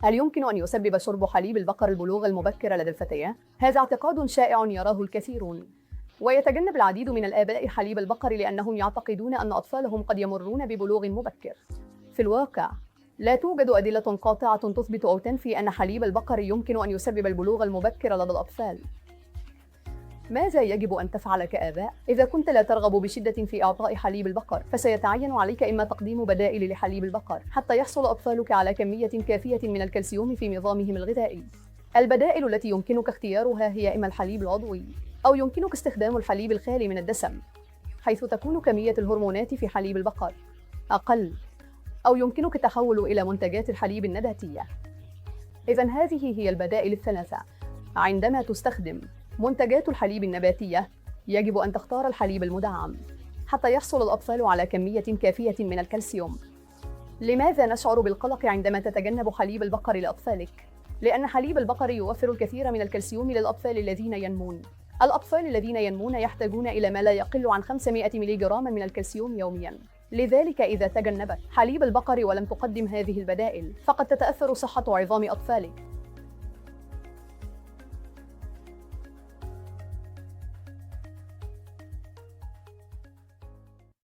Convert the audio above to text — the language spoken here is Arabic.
هل يمكن أن يسبب شرب حليب البقر البلوغ المبكر لدى الفتية؟ هذا اعتقاد شائع يراه الكثيرون، ويتجنب العديد من الآباء حليب البقر لأنهم يعتقدون أن أطفالهم قد يمرون ببلوغ مبكر. في الواقع، لا توجد أدلة قاطعة تثبت أو تنفي أن حليب البقر يمكن أن يسبب البلوغ المبكر لدى الأطفال. ماذا يجب أن تفعل كآباء؟ إذا كنت لا ترغب بشدة في إعطاء حليب البقر، فسيتعين عليك إما تقديم بدائل لحليب البقر حتى يحصل أطفالك على كمية كافية من الكالسيوم في نظامهم الغذائي. البدائل التي يمكنك اختيارها هي إما الحليب العضوي، أو يمكنك استخدام الحليب الخالي من الدسم، حيث تكون كمية الهرمونات في حليب البقر أقل، أو يمكنك التحول إلى منتجات الحليب النباتية. إذن هذه هي البدائل الثلاثة. عندما تستخدم منتجات الحليب النباتية، يجب أن تختار الحليب المدعم حتى يحصل الأطفال على كمية كافية من الكالسيوم. لماذا نشعر بالقلق عندما تتجنب حليب البقر لأطفالك؟ لأن حليب البقر يوفر الكثير من الكالسيوم للأطفال الذين ينمون. الأطفال الذين ينمون يحتاجون إلى ما لا يقل عن 500 ملغ من الكالسيوم يومياً. لذلك إذا تجنبت حليب البقر ولم تقدم هذه البدائل، فقد تتأثر صحة عظام أطفالك.